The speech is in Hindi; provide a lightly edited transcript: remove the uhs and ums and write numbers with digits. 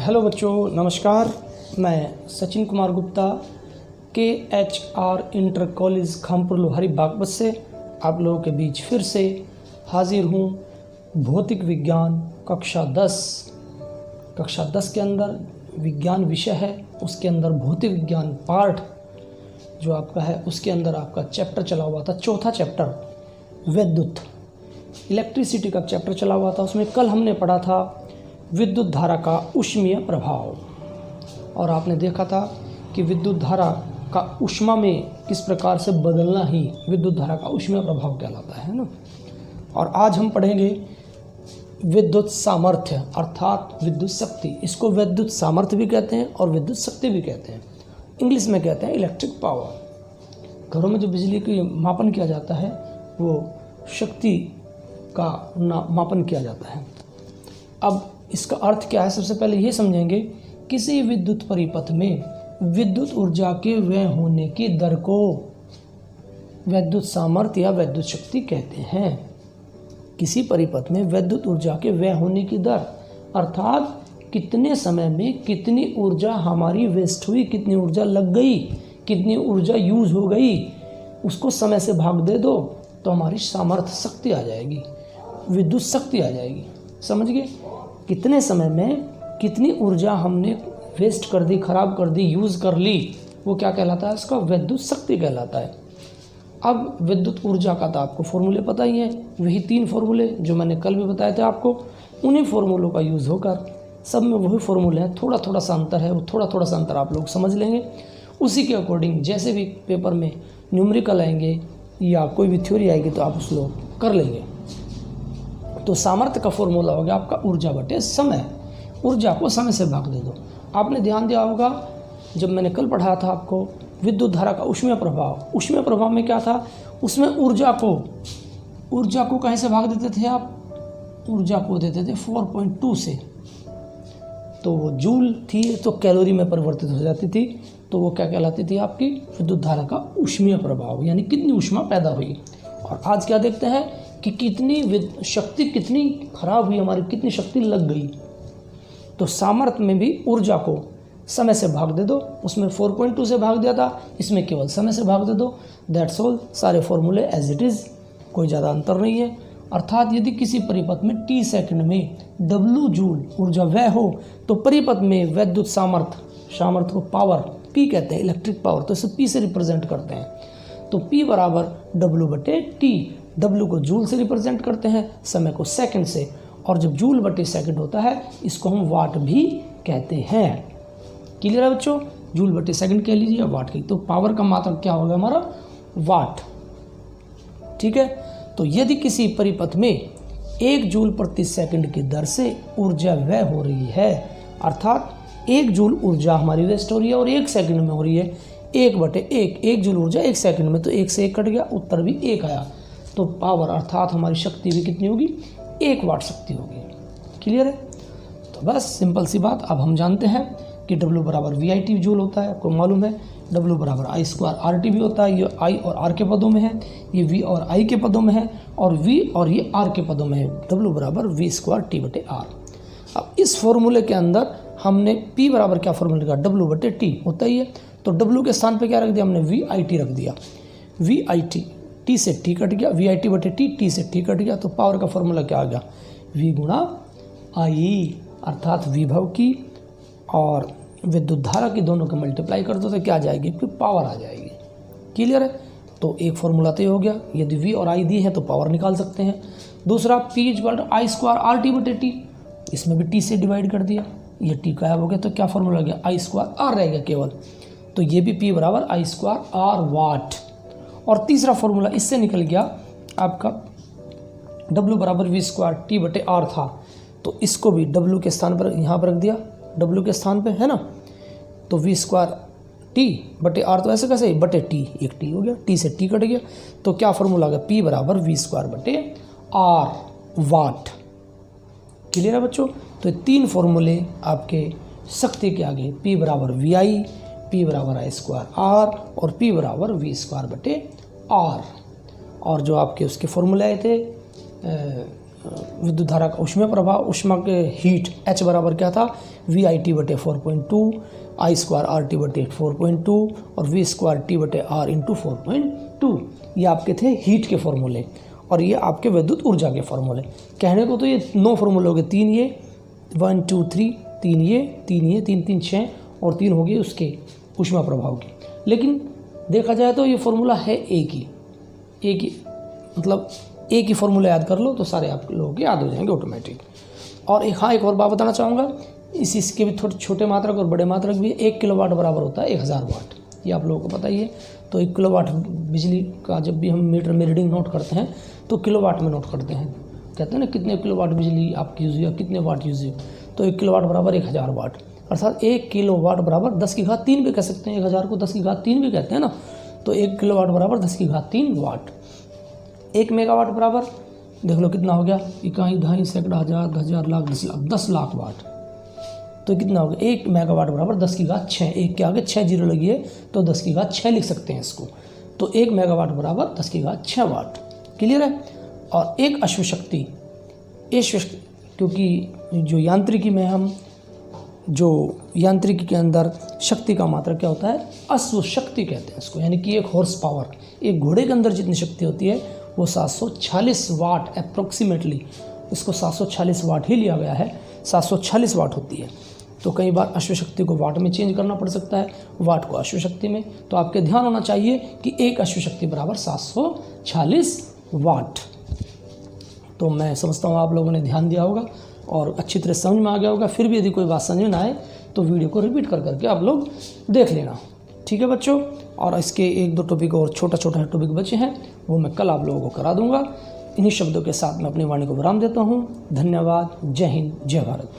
हेलो बच्चों, नमस्कार। मैं Sachin Kumar Gupta KHR inter college Khampur Lohari Baghpat से आप लोगों के बीच फिर से हाजिर हूँ। भौतिक विज्ञान कक्षा 10 के अंदर विज्ञान विषय है, उसके अंदर भौतिक विज्ञान पार्ट जो आपका है उसके अंदर आपका चैप्टर चला हुआ था, चौथा चैप्टर विद्युत इलेक्ट्रिसिटी का चैप्टर चला हुआ था। उसमें कल हमने पढ़ा था विद्युत धारा का ऊष्मीय प्रभाव, और आपने देखा था कि विद्युत धारा का ऊष्मा में किस प्रकार से बदलना ही विद्युत धारा का ऊष्मीय प्रभाव कहलाता है ना। और आज हम पढ़ेंगे विद्युत सामर्थ्य अर्थात विद्युत शक्ति। इसको विद्युत सामर्थ्य भी कहते हैं और विद्युत शक्ति भी कहते हैं। इंग्लिश में कहते हैं इलेक्ट्रिक पावर। घरों में जो बिजली की मापन किया जाता है वो शक्ति का मापन किया जाता है। अब इसका अर्थ क्या है, सबसे पहले ये समझेंगे। किसी विद्युत परिपथ में विद्युत ऊर्जा के व्यय होने की दर को विद्युत सामर्थ्य या विद्युत शक्ति कहते हैं। किसी परिपथ में विद्युत ऊर्जा के व्यय होने की दर अर्थात कितने समय में कितनी ऊर्जा हमारी वेस्ट हुई, कितनी ऊर्जा लग गई, कितनी ऊर्जा यूज हो गई, उसको समय से भाग दे दो तो हमारी सामर्थ्य शक्ति आ जाएगी, विद्युत शक्ति आ जाएगी। समझ गए? कितने समय में कितनी ऊर्जा हमने वेस्ट कर दी, खराब कर दी, यूज़ कर ली, वो क्या कहलाता है? उसका विद्युत शक्ति कहलाता है। अब विद्युत ऊर्जा का तो आपको फॉर्मूले पता ही है, वही 3 फॉर्मूले जो मैंने कल भी बताए थे आपको। उन्हीं फॉर्मूलों का यूज़ होकर सब में वही फॉर्मूले हैं, थोड़ा थोड़ा सा अंतर है, वो थोड़ा सा अंतर आप लोग समझ लेंगे। उसी के अकॉर्डिंग जैसे भी पेपर में न्यूमेरिकल आएंगे या कोई भी थ्योरी आएगी तो आप उस लोग कर लेंगे। तो सामर्थ्य का फॉर्मूला हो गया आपका ऊर्जा बटे समय। ऊर्जा को समय से भाग दे दो। आपने ध्यान दिया होगा जब मैंने कल पढ़ाया था आपको विद्युत धारा का ऊष्मीय प्रभाव। ऊष्मीय प्रभाव में क्या था? उसमें ऊर्जा को कहीं से भाग देते थे आप? ऊर्जा को देते थे 4.2 से। तो वो जूल थी तो कैलोरी में परिवर्तित हो जाती थी, तो वो क्या कहलाती थी? आपकी विद्युत धारा का ऊष्मीय प्रभाव, यानी कितनी ऊष्मा पैदा हुई। और आज क्या देखते हैं कि कितनी शक्ति कितनी खराब हुई हमारी, कितनी शक्ति लग गई। तो सामर्थ्य में भी ऊर्जा को समय से भाग दे दो। उसमें 4.2 से भाग दिया था, इसमें केवल समय से भाग दे दो। That's all. सारे फॉर्मूले एज इट इज़, कोई ज़्यादा अंतर नहीं है। अर्थात यदि किसी परिपथ में t सेकंड में W जूल ऊर्जा व्यय हो तो परिपथ में विद्युत सामर्थ्य को पावर P कहते हैं, इलेक्ट्रिक पावर, तो इसे P से रिप्रेजेंट करते हैं। तो P बराबर W बटे T। W को जूल से रिप्रेजेंट करते हैं, समय को सेकंड से, और जब जूल बटे सेकंड होता है इसको हम वाट भी कहते हैं। क्लियर है बच्चों? जूल बटे सेकंड कह लीजिए या वाट की। तो पावर का मात्रक क्या होगा हमारा? वाट। ठीक है। तो यदि किसी परिपथ में 1 जूल प्रति सेकंड की दर से ऊर्जा व्यय हो रही है, अर्थात 1 जूल ऊर्जा हमारी वेस्ट हो रही है और 1 सेकंड में हो रही है, 1 जूल ऊर्जा 1 सेकंड में, तो 1 से 1 कट गया, उत्तर भी 1 आया। तो पावर अर्थात हमारी शक्ति भी कितनी होगी? 1 वाट शक्ति होगी। क्लियर है? तो बस सिंपल सी बात। अब हम जानते हैं कि W बराबर VIT जूल होता है, आपको मालूम है। W बराबर I² RT भी होता है। ये I और R के पदों में है, ये V और I के पदों में है, और V और ये R के पदों में है। W बराबर V² T बटे R। अब इस फॉर्मूले के अंदर हमने P बराबर क्या फॉर्मूला लिखा? W बटे T होता ही है। तो W के स्थान पे क्या रख दिया हमने? VIT रख दिया। VIT, T से T कट गया, VIT बटे T से T कट गया। तो पावर का फॉर्मूला क्या आ गया? V गुणा I, अर्थात विभव की और विद्युत धारा की दोनों को मल्टीप्लाई कर दो तो क्या आ जाएगी? फिर पावर आ जाएगी। क्लियर है? तो एक फॉर्मूला तो हो गया। यदि V और I दी है तो पावर निकाल सकते हैं। दूसरा P = I² RT बटे T, इसमें भी T से डिवाइड कर दिया, ये T गायब हो गया, तो क्या फॉर्मूला आ गया? I² R रहेगा केवल। तो ये भी P बराबर I² R वाट। और तीसरा फॉर्मूला इससे निकल गया आपका W बराबर V² T बटे R था, तो इसको भी W के स्थान पर यहाँ पर रख दिया, W के स्थान पे है ना। तो V² T बटे R, तो ऐसे कैसे बटे T, एक T हो गया, T से T कट गया, तो क्या फॉर्मूला आ गया? P बराबर V² बटे R वाट। क्लियर है बच्चों? तो ये 3 फॉर्मूले आपके शक्ति के आगे, P बराबर VI, P बराबर I² R और P बराबर V² बटे R। और जो आपके उसके फॉर्मूले आए थे विद्युत धारा का ऊष्मीय प्रभाव, ऊष्मा के हीट H बराबर क्या था, VIT/4.2, I²RT/4.2 और V²T/R × 4.2। ये आपके थे हीट के फॉर्मूले और ये आपके विद्युत ऊर्जा के फॉर्मूले। कहने को तो ये 9 फॉर्मूले हो गए, 3 ये 1 2 3, 3 ये 3 3 6 और 3 हो गए उसके ऊष्मा प्रभाव की। लेकिन देखा जाए तो ये फॉर्मूला है एक ही, मतलब एक ही फॉर्मूला याद कर लो तो सारे आप लोगों के याद हो जाएंगे ऑटोमेटिक। और एक और बात बताना चाहूँगा, इसके भी थोड़े छोटे मात्रक और बड़े मात्रक भी। 1 किलोवाट बराबर होता है 1000 वाट, ये आप लोगों को पता ही है। तो 1 किलोवाट बिजली का जब भी हम मीटर में रीडिंग नोट करते हैं तो किलोवाट में नोट करते हैं। कहते हैं ना कितने किलोवाट बिजली आपकी यूज़ हुई, कितने वाट यूज़ हुई। तो 1 किलोवाट बराबर 1000 वाट, अर्थात 1 किलोवाट बराबर 10⁻³ भी कह सकते हैं। 1000 को 10⁻³ भी कहते हैं ना। तो 1 किलोवाट बराबर 10⁻³ वाट। 1 मेगावाट बराबर देख लो कितना हो गया, इकाई, ढाई, सैकड़ा, हज़ार, 10,000, लाख, 10 लाख, 10 लाख वाट। तो कितना हो गया, 1 मेगावाट बराबर 10⁻6। 1 के आगे 6 जीरो लगी है तो 10⁻6 लिख सकते हैं इसको। तो 1 मेगावाट बराबर 10⁻6 वाट। क्लियर है। और एक अश्वशक्ति, क्योंकि जो यांत्रिकी में हम यांत्रिकी के अंदर शक्ति का मात्रा क्या होता है, अश्व शक्ति कहते हैं इसको, यानी कि 1 हॉर्स पावर। एक घोड़े के अंदर जितनी शक्ति होती है वो 746 वाट अप्रोक्सीमेटली, इसको 746 वाट ही लिया गया है, 746 वाट होती है। तो कई बार अश्वशक्ति को वाट में चेंज करना पड़ सकता है, वाट को अश्वशक्ति में। तो आपके ध्यान होना चाहिए कि 1 अश्वशक्ति बराबर 746 वाट। तो मैं समझता हूँ आप लोगों ने ध्यान दिया होगा और अच्छी तरह समझ में आ गया होगा। फिर भी यदि कोई बात समझ में ना आए तो वीडियो को रिपीट करके आप लोग देख लेना, ठीक है बच्चों। और इसके 1-2 टॉपिक और छोटा टॉपिक बचे हैं, वो मैं कल आप लोगों को करा दूंगा। इन्हीं शब्दों के साथ मैं अपनी वाणी को विराम देता हूँ। धन्यवाद। जय हिंद, जय भारत।